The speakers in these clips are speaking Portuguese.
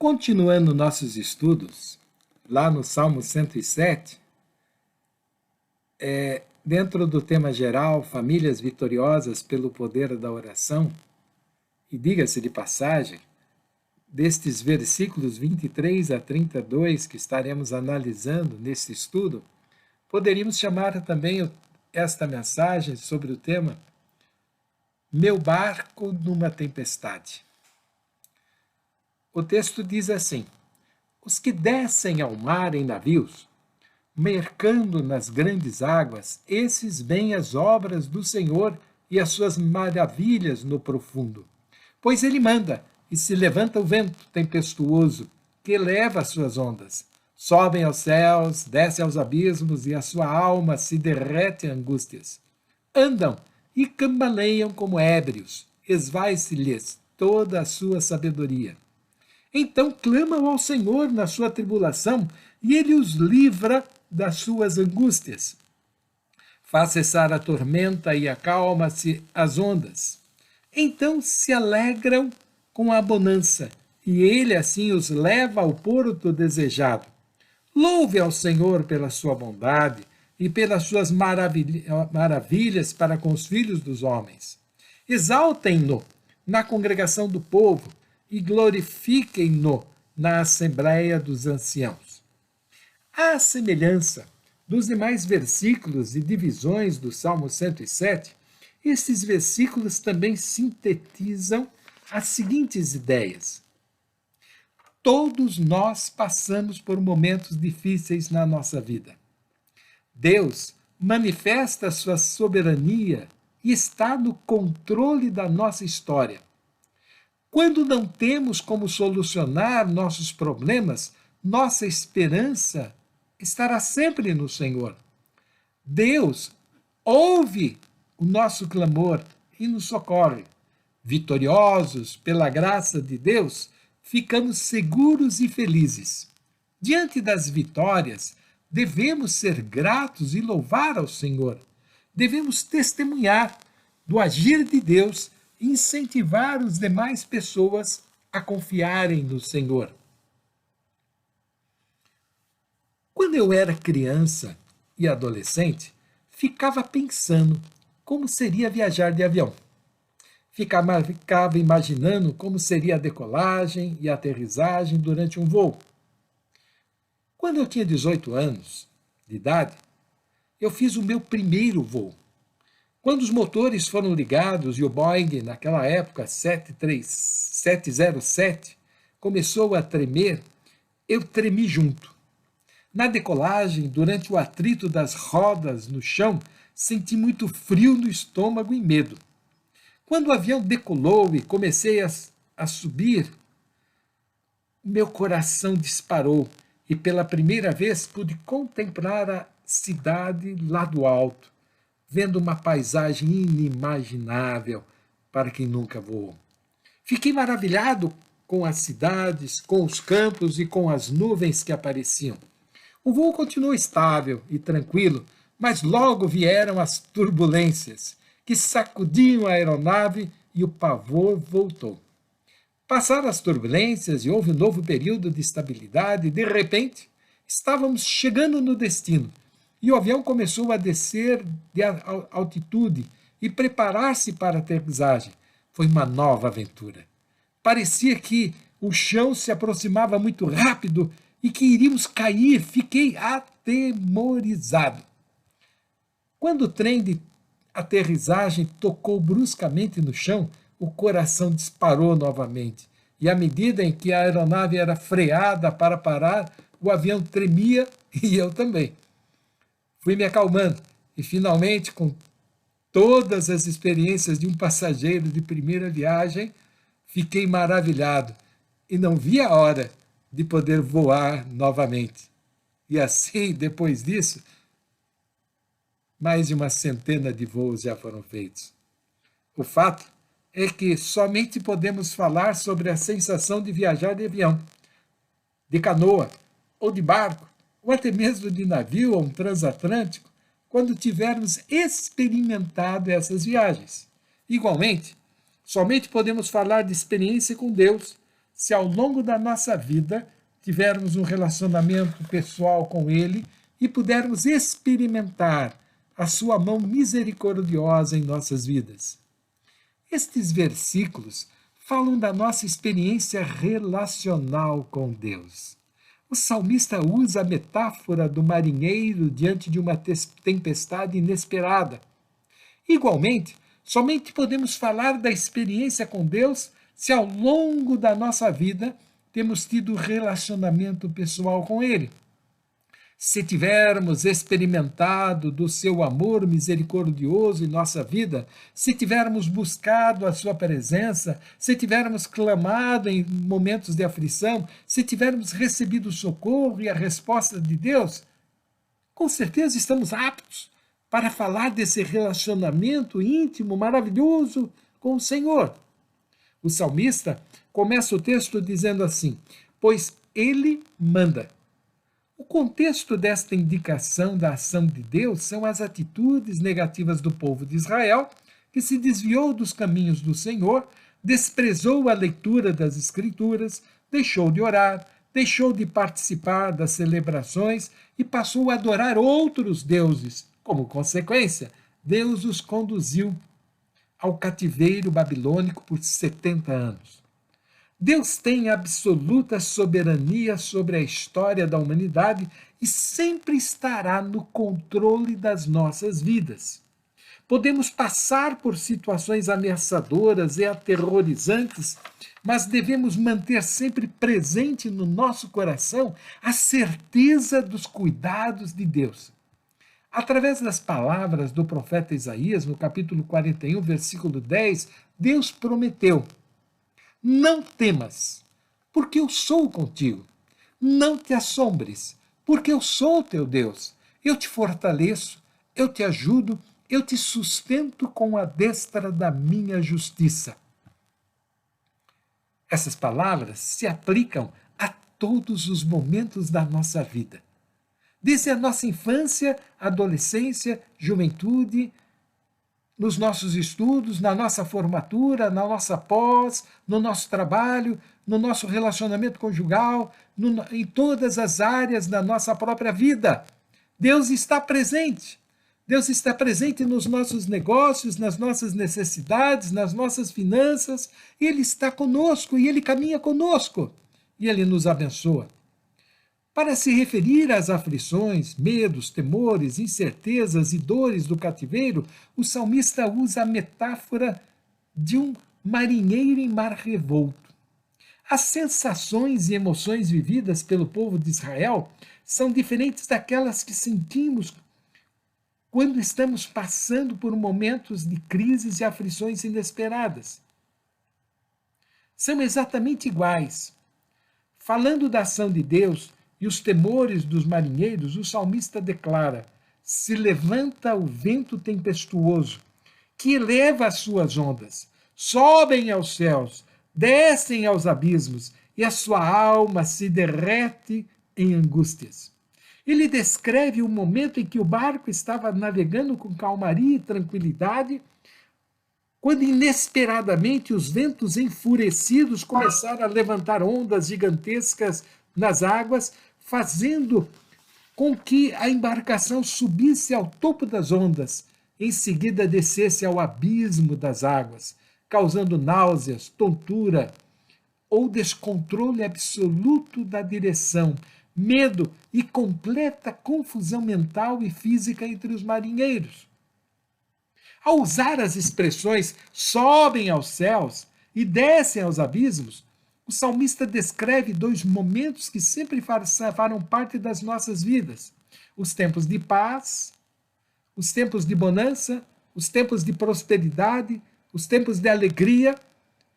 Continuando nossos estudos, lá no Salmo 107, dentro do tema geral, famílias vitoriosas pelo poder da oração, e diga-se de passagem, destes versículos 23 a 32 que estaremos analisando nesse estudo, poderíamos chamar também esta mensagem sobre o tema Meu barco numa tempestade. O texto diz assim: os que descem ao mar em navios, mercando nas grandes águas, esses veem as obras do Senhor e as suas maravilhas no profundo. Pois ele manda, e se levanta o vento tempestuoso, que leva as suas ondas. Sobem aos céus, descem aos abismos, e a sua alma se derrete em angústias. Andam e cambaleiam como ébrios, esvai-se-lhes toda a sua sabedoria. Então clamam ao Senhor na sua tribulação, e ele os livra das suas angústias. Faz cessar a tormenta e acalma-se as ondas. Então se alegram com a bonança, e ele assim os leva ao porto desejado. Louve ao Senhor pela sua bondade e pelas suas maravilhas para com os filhos dos homens. Exaltem-no na congregação do povo e glorifiquem-no na assembleia dos anciãos. À semelhança dos demais versículos e divisões do Salmo 107, estes versículos também sintetizam as seguintes ideias. Todos nós passamos por momentos difíceis na nossa vida. Deus manifesta a sua soberania e está no controle da nossa história. Quando não temos como solucionar nossos problemas, nossa esperança estará sempre no Senhor. Deus ouve o nosso clamor e nos socorre. Vitoriosos pela graça de Deus, ficamos seguros e felizes. Diante das vitórias, devemos ser gratos e louvar ao Senhor. Devemos testemunhar do agir de Deus e incentivar as demais pessoas a confiarem no Senhor. Quando eu era criança e adolescente, ficava pensando como seria viajar de avião. Ficava imaginando como seria a decolagem e a aterrissagem durante um voo. Quando eu tinha 18 anos de idade, eu fiz o meu primeiro voo. Quando os motores foram ligados e o Boeing, naquela época 707, começou a tremer, eu tremi junto. Na decolagem, durante o atrito das rodas no chão, senti muito frio no estômago e medo. Quando o avião decolou e comecei a subir, meu coração disparou e pela primeira vez pude contemplar a cidade lá do alto, vendo uma paisagem inimaginável para quem nunca voou. Fiquei maravilhado com as cidades, com os campos e com as nuvens que apareciam. O voo continuou estável e tranquilo, mas logo vieram as turbulências, que sacudiam a aeronave e o pavor voltou. Passaram as turbulências e houve um novo período de estabilidade e, de repente, estávamos chegando no destino e o avião começou a descer de altitude e preparar-se para a aterrissagem. Foi uma nova aventura. Parecia que o chão se aproximava muito rápido e que iríamos cair. Fiquei atemorizado. Quando o trem de aterrissagem tocou bruscamente no chão, o coração disparou novamente. E à medida em que a aeronave era freada para parar, o avião tremia e eu também. Fui me acalmando e, finalmente, com todas as experiências de um passageiro de primeira viagem, fiquei maravilhado e não vi a hora de poder voar novamente. E assim, depois disso, mais de uma centena de voos já foram feitos. O fato é que somente podemos falar sobre a sensação de viajar de avião, de canoa, ou de barco, ou até mesmo de navio ou um transatlântico, quando tivermos experimentado essas viagens. Igualmente, somente podemos falar de experiência com Deus se ao longo da nossa vida tivermos um relacionamento pessoal com Ele e pudermos experimentar a sua mão misericordiosa em nossas vidas. Estes versículos falam da nossa experiência relacional com Deus. O salmista usa a metáfora do marinheiro diante de uma tempestade inesperada. Igualmente, somente podemos falar da experiência com Deus se ao longo da nossa vida temos tido relacionamento pessoal com Ele. Se tivermos experimentado do seu amor misericordioso em nossa vida, se tivermos buscado a sua presença, se tivermos clamado em momentos de aflição, se tivermos recebido o socorro e a resposta de Deus, com certeza estamos aptos para falar desse relacionamento íntimo, maravilhoso com o Senhor. O salmista começa o texto dizendo assim: pois Ele manda. O contexto desta indicação da ação de Deus são as atitudes negativas do povo de Israel, que se desviou dos caminhos do Senhor, desprezou a leitura das Escrituras, deixou de orar, deixou de participar das celebrações e passou a adorar outros deuses. Como consequência, Deus os conduziu ao cativeiro babilônico por 70 anos. Deus tem absoluta soberania sobre a história da humanidade e sempre estará no controle das nossas vidas. Podemos passar por situações ameaçadoras e aterrorizantes, mas devemos manter sempre presente no nosso coração a certeza dos cuidados de Deus. Através das palavras do profeta Isaías, no capítulo 41, versículo 10, Deus prometeu: não temas, porque eu sou contigo. Não te assombres, porque eu sou teu Deus. Eu te fortaleço, eu te ajudo, eu te sustento com a destra da minha justiça. Essas palavras se aplicam a todos os momentos da nossa vida. Desde a nossa infância, adolescência, juventude, nos nossos estudos, na nossa formatura, na nossa pós, no nosso trabalho, no nosso relacionamento conjugal, em todas as áreas da nossa própria vida. Deus está presente. Deus está presente nos nossos negócios, nas nossas necessidades, nas nossas finanças. Ele está conosco e Ele caminha conosco. E Ele nos abençoa. Para se referir às aflições, medos, temores, incertezas e dores do cativeiro, o salmista usa a metáfora de um marinheiro em mar revolto. As sensações e emoções vividas pelo povo de Israel são diferentes daquelas que sentimos quando estamos passando por momentos de crises e aflições inesperadas. São exatamente iguais. Falando da ação de Deus e os temores dos marinheiros, o salmista declara: se levanta o vento tempestuoso, que eleva as suas ondas, sobem aos céus, descem aos abismos, e a sua alma se derrete em angústias. Ele descreve o momento em que o barco estava navegando com calmaria e tranquilidade, quando inesperadamente os ventos enfurecidos começaram a levantar ondas gigantescas nas águas, fazendo com que a embarcação subisse ao topo das ondas, em seguida descesse ao abismo das águas, causando náuseas, tontura ou descontrole absoluto da direção, medo e completa confusão mental e física entre os marinheiros. Ao usar as expressões sobem aos céus e descem aos abismos, o salmista descreve dois momentos que sempre farão parte das nossas vidas: os tempos de paz, os tempos de bonança, os tempos de prosperidade, os tempos de alegria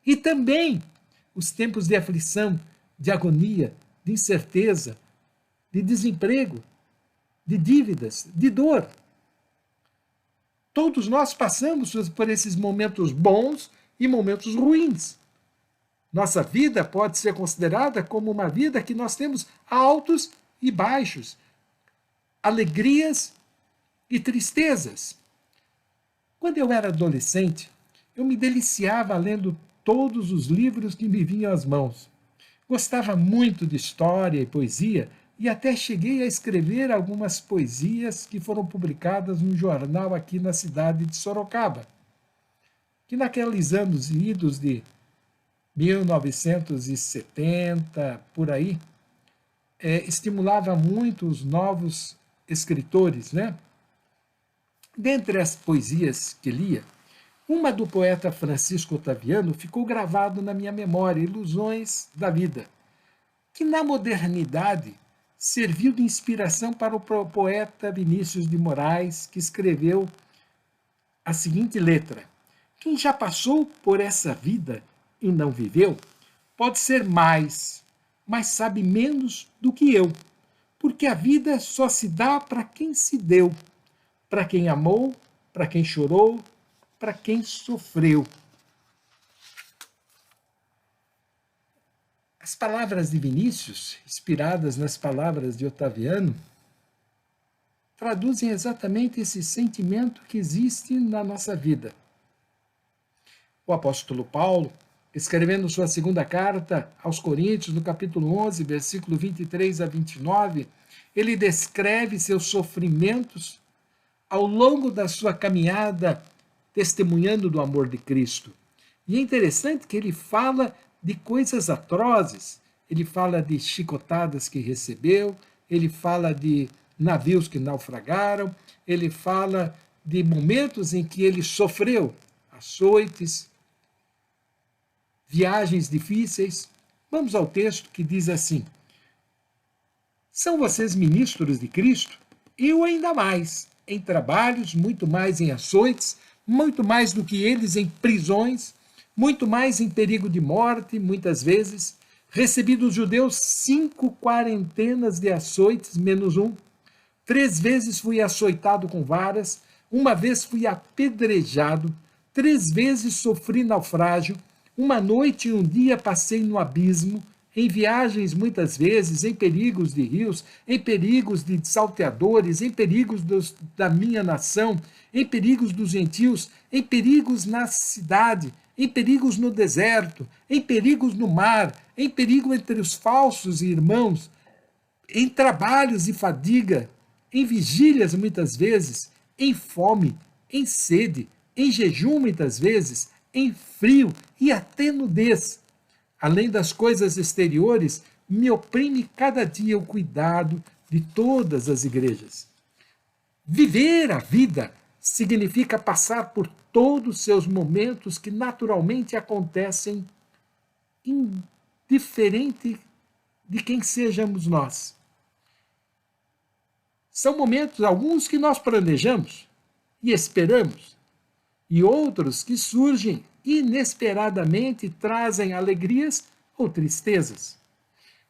e também os tempos de aflição, de agonia, de incerteza, de desemprego, de dívidas, de dor. Todos nós passamos por esses momentos bons e momentos ruins. Nossa vida pode ser considerada como uma vida que nós temos altos e baixos, alegrias e tristezas. Quando eu era adolescente, eu me deliciava lendo todos os livros que me vinham às mãos. Gostava muito de história e poesia e até cheguei a escrever algumas poesias que foram publicadas num jornal aqui na cidade de Sorocaba, que naqueles anos idos de 1970, por aí, estimulava muito os novos escritores, né? Dentre as poesias que lia, uma do poeta Francisco Otaviano ficou gravado na minha memória, Ilusões da Vida, que na modernidade serviu de inspiração para o poeta Vinícius de Moraes, que escreveu a seguinte letra: quem já passou por essa vida e não viveu, pode ser mais, mas sabe menos do que eu, porque a vida só se dá para quem se deu, para quem amou, para quem chorou, para quem sofreu. As palavras de Vinícius, inspiradas nas palavras de Otaviano, traduzem exatamente esse sentimento que existe na nossa vida. O apóstolo Paulo, escrevendo sua segunda carta aos Coríntios, no capítulo 11, versículo 23 a 29, ele descreve seus sofrimentos ao longo da sua caminhada testemunhando do amor de Cristo. E é interessante que ele fala de coisas atrozes, ele fala de chicotadas que recebeu, ele fala de navios que naufragaram, ele fala de momentos em que ele sofreu açoites, viagens difíceis. Vamos ao texto que diz assim: são vocês ministros de Cristo? Eu ainda mais, em trabalhos, muito mais em açoites, muito mais do que eles em prisões, muito mais em perigo de morte, muitas vezes. Recebi dos judeus 5 quarentenas de açoites, menos um. 3 vezes fui açoitado com varas, uma vez fui apedrejado, 3 vezes sofri naufrágio, uma noite e um dia passei no abismo, em viagens muitas vezes, em perigos de rios, em perigos de salteadores, em perigos da minha nação, em perigos dos gentios, em perigos na cidade, em perigos no deserto, em perigos no mar, em perigo entre os falsos irmãos, em trabalhos e fadiga, em vigílias muitas vezes, em fome, em sede, em jejum muitas vezes, em frio e até nudez. Além das coisas exteriores, me oprime cada dia o cuidado de todas as igrejas. Viver a vida significa passar por todos os seus momentos que naturalmente acontecem, indiferente de quem sejamos nós. São momentos, alguns que nós planejamos e esperamos, e outros que surgem inesperadamente e trazem alegrias ou tristezas.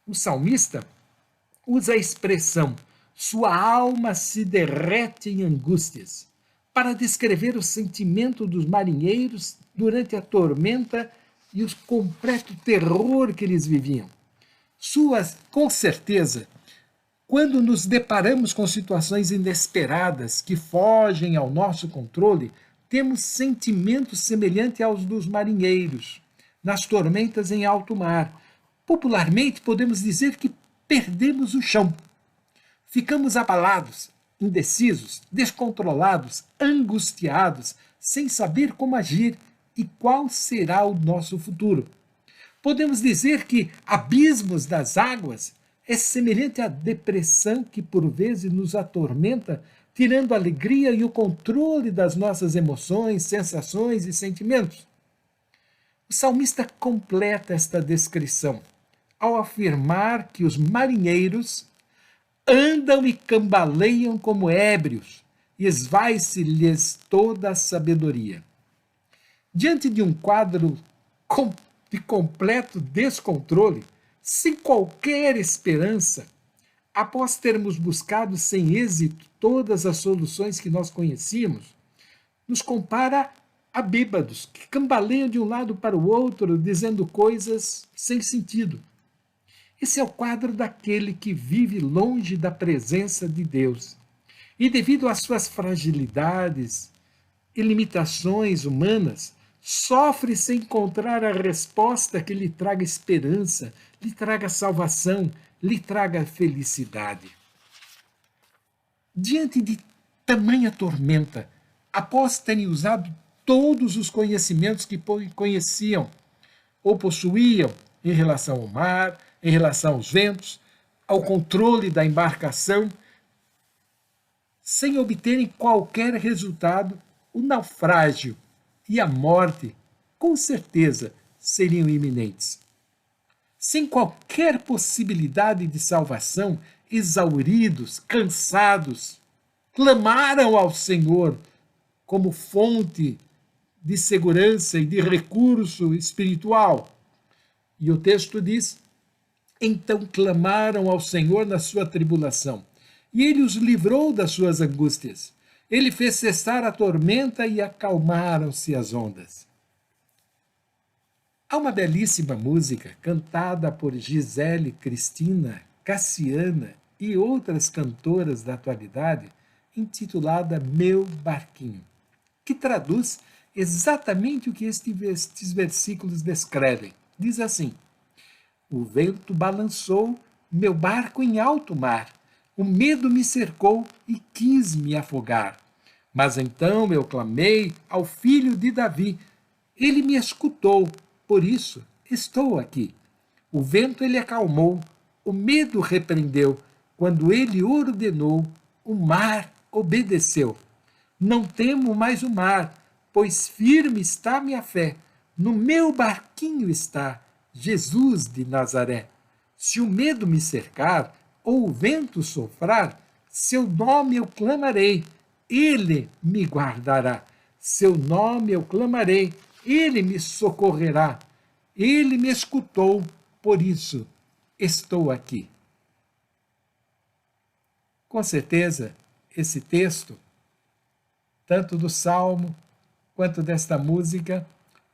O salmista usa a expressão "sua alma se derrete em angústias" para descrever o sentimento dos marinheiros durante a tormenta e o completo terror que eles viviam. Com certeza, quando nos deparamos com situações inesperadas que fogem ao nosso controle, temos sentimentos semelhantes aos dos marinheiros, nas tormentas em alto mar. Popularmente, podemos dizer que perdemos o chão. Ficamos abalados, indecisos, descontrolados, angustiados, sem saber como agir e qual será o nosso futuro. Podemos dizer que abismos das águas é semelhante à depressão que por vezes nos atormenta, tirando a alegria e o controle das nossas emoções, sensações e sentimentos. O salmista completa esta descrição ao afirmar que os marinheiros andam e cambaleiam como ébrios, e esvai-se-lhes toda a sabedoria. Diante de um quadro de completo descontrole, sem qualquer esperança, após termos buscado sem êxito todas as soluções que nós conhecíamos, nos compara a bêbados que cambaleiam de um lado para o outro, dizendo coisas sem sentido. Esse é o quadro daquele que vive longe da presença de Deus. E devido às suas fragilidades e limitações humanas, sofre sem encontrar a resposta que lhe traga esperança, lhe traga salvação, lhe traga felicidade. Diante de tamanha tormenta, após terem usado todos os conhecimentos que conheciam ou possuíam em relação ao mar, em relação aos ventos, ao controle da embarcação, sem obterem qualquer resultado, o naufrágio e a morte, com certeza, seriam iminentes. Sem qualquer possibilidade de salvação, exauridos, cansados, clamaram ao Senhor como fonte de segurança e de recurso espiritual. E o texto diz: então clamaram ao Senhor na sua tribulação, e ele os livrou das suas angústias. Ele fez cessar a tormenta e acalmaram-se as ondas. Há uma belíssima música cantada por Gisele, Cristina, Cassiana e outras cantoras da atualidade, intitulada Meu Barquinho, que traduz exatamente o que estes versículos descrevem. Diz assim: o vento balançou meu barco em alto mar, o medo me cercou e quis me afogar. Mas então eu clamei ao filho de Davi, ele me escutou, por isso estou aqui. O vento ele acalmou, o medo repreendeu, quando ele ordenou, o mar obedeceu. Não temo mais o mar, pois firme está minha fé. No meu barquinho está Jesus de Nazaré. Se o medo me cercar, ou o vento soprar, seu nome eu clamarei, ele me guardará. Seu nome eu clamarei, ele me socorrerá. Ele me escutou, por isso estou aqui. Com certeza, esse texto, tanto do Salmo quanto desta música,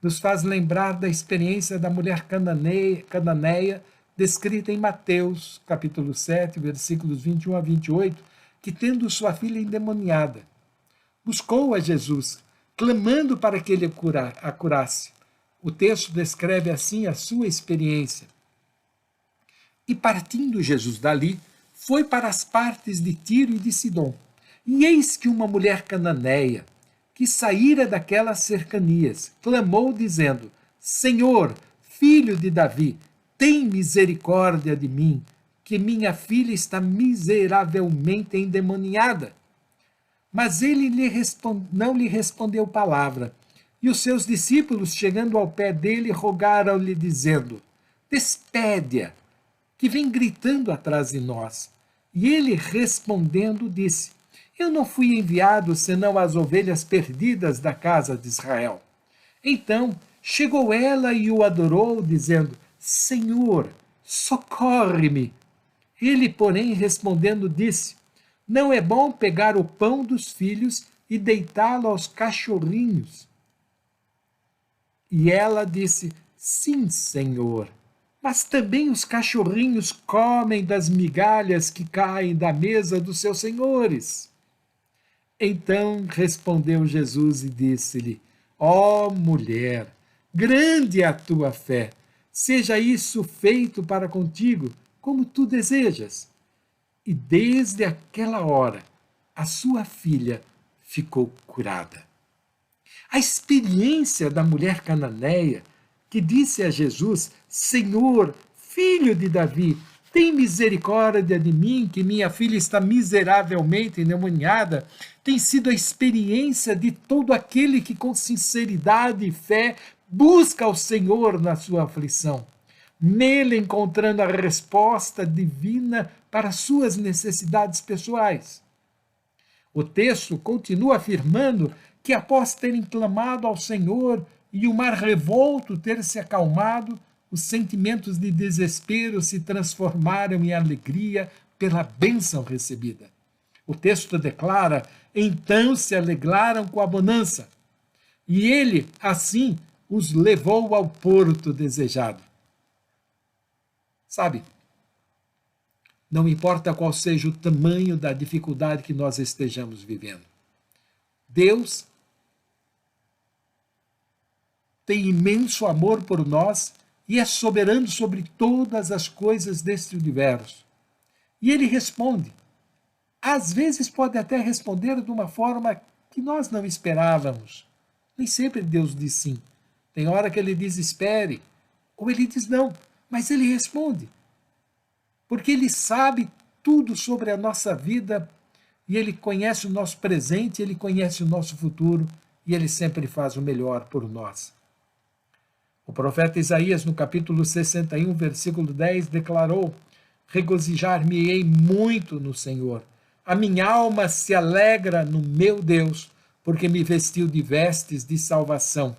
nos faz lembrar da experiência da mulher cananeia descrita em Mateus, capítulo 7, versículos 21 a 28, que, tendo sua filha endemoniada, buscou a Jesus, clamando para que ele a curasse. O texto descreve assim a sua experiência. E partindo Jesus dali, foi para as partes de Tiro e de Sidom. E eis que uma mulher cananeia, que saíra daquelas cercanias, clamou dizendo: Senhor, filho de Davi, tem misericórdia de mim, que minha filha está miseravelmente endemoniada. Mas ele não lhe respondeu palavra. E os seus discípulos, chegando ao pé dele, rogaram-lhe, dizendo: despede-a, que vem gritando atrás de nós. E ele, respondendo, disse: eu não fui enviado senão às ovelhas perdidas da casa de Israel. Então chegou ela e o adorou, dizendo: Senhor, socorre-me. Ele, porém, respondendo, disse: não é bom pegar o pão dos filhos e deitá-lo aos cachorrinhos. E ela disse: sim, Senhor, mas também os cachorrinhos comem das migalhas que caem da mesa dos seus senhores. Então respondeu Jesus e disse-lhe: ó mulher, grande é a tua fé, seja isso feito para contigo, como tu desejas. E desde aquela hora, a sua filha ficou curada. A experiência da mulher cananeia, que disse a Jesus: Senhor, filho de Davi, tem misericórdia de mim, que minha filha está miseravelmente endemoniada, tem sido a experiência de todo aquele que com sinceridade e fé busca ao Senhor na sua aflição, nele encontrando a resposta divina para suas necessidades pessoais. O texto continua afirmando que, após terem clamado ao Senhor e o mar revolto ter se acalmado, os sentimentos de desespero se transformaram em alegria pela bênção recebida. O texto declara: então se alegraram com a bonança, e ele, assim, os levou ao porto desejado. Sabe, não importa qual seja o tamanho da dificuldade que nós estejamos vivendo, Deus tem imenso amor por nós e é soberano sobre todas as coisas deste universo. E ele responde. Às vezes pode até responder de uma forma que nós não esperávamos. Nem sempre Deus diz sim. Tem hora que ele diz espere, ou ele diz não, mas ele responde. Porque ele sabe tudo sobre a nossa vida e ele conhece o nosso presente, ele conhece o nosso futuro e ele sempre faz o melhor por nós. O profeta Isaías, no capítulo 61, versículo 10, declarou: regozijar-me-ei muito no Senhor. A minha alma se alegra no meu Deus, porque me vestiu de vestes de salvação.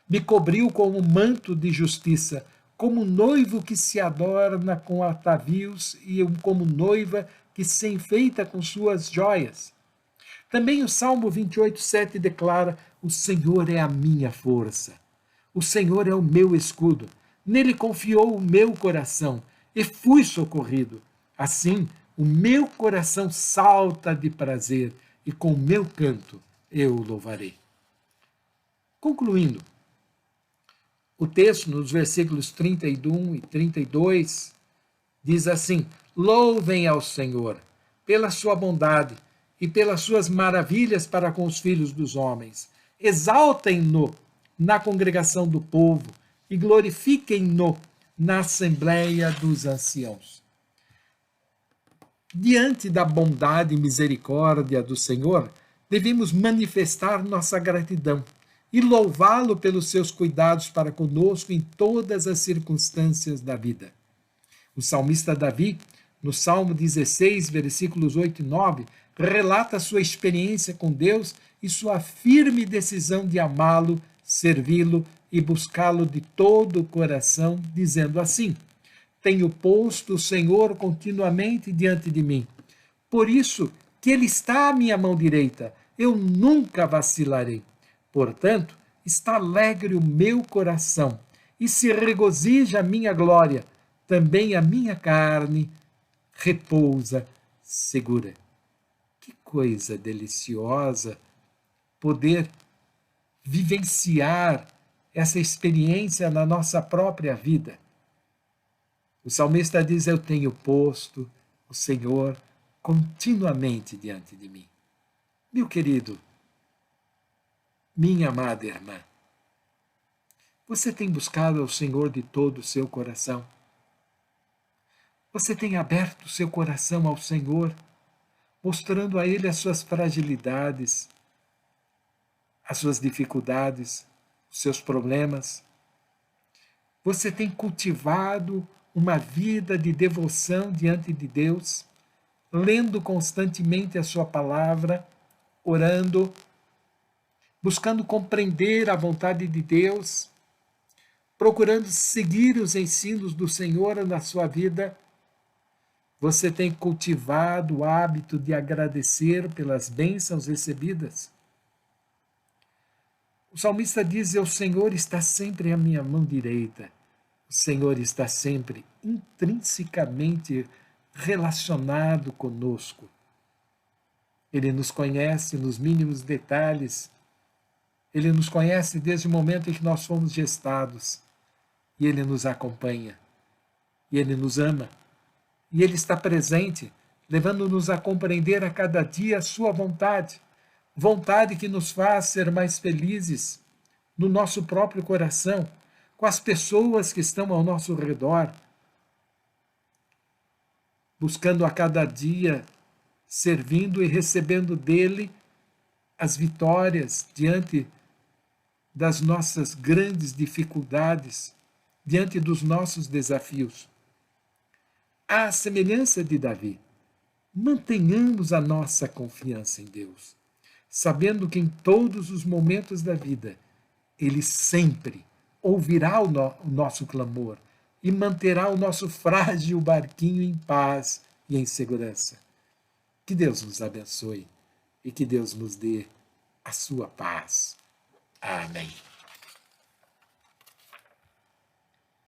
Me cobriu com um manto de justiça, como noivo que se adorna com atavios e como noiva que se enfeita com suas joias. Também o Salmo 28:7 declara: o Senhor é a minha força. O Senhor é o meu escudo. Nele confiou o meu coração e fui socorrido. Assim, o meu coração salta de prazer e com o meu canto eu o louvarei. Concluindo, o texto, nos versículos 31 e 32, diz assim: louvem ao Senhor pela sua bondade e pelas suas maravilhas para com os filhos dos homens. Exaltem-no na congregação do povo e glorifiquem-no na assembleia dos anciãos. Diante da bondade e misericórdia do Senhor, devemos manifestar nossa gratidão e louvá-lo pelos seus cuidados para conosco em todas as circunstâncias da vida. O salmista Davi, no Salmo 16, versículos 8 e 9, relata sua experiência com Deus e sua firme decisão de amá-lo, servi-lo e buscá-lo de todo o coração, dizendo assim: tenho posto o Senhor continuamente diante de mim. Por isso que ele está à minha mão direita, eu nunca vacilarei. Portanto, está alegre o meu coração e se regozija a minha glória. Também a minha carne repousa segura. Que coisa deliciosa poder vivenciar essa experiência na nossa própria vida. O salmista diz: eu tenho posto o Senhor continuamente diante de mim. Meu querido, minha amada irmã, você tem buscado ao Senhor de todo o seu coração? Você tem aberto o seu coração ao Senhor, mostrando a Ele as suas fragilidades, as suas dificuldades, os seus problemas? Você tem cultivado uma vida de devoção diante de Deus, lendo constantemente a sua palavra, orando, buscando compreender a vontade de Deus, procurando seguir os ensinos do Senhor na sua vida? Você tem cultivado o hábito de agradecer pelas bênçãos recebidas? O salmista diz: o Senhor está sempre à minha mão direita. O Senhor está sempre intrinsecamente relacionado conosco. Ele nos conhece nos mínimos detalhes. Ele nos conhece desde o momento em que nós fomos gestados. E Ele nos acompanha. E Ele nos ama. E Ele está presente, levando-nos a compreender a cada dia a sua vontade. Vontade que nos faz ser mais felizes no nosso próprio coração, com as pessoas que estão ao nosso redor, buscando a cada dia, servindo e recebendo dele as vitórias diante das nossas grandes dificuldades, diante dos nossos desafios. À semelhança de Davi, mantenhamos a nossa confiança em Deus, sabendo que em todos os momentos da vida, Ele sempre ouvirá o nosso clamor e manterá o nosso frágil barquinho em paz e em segurança. Que Deus nos abençoe e que Deus nos dê a sua paz. Amém.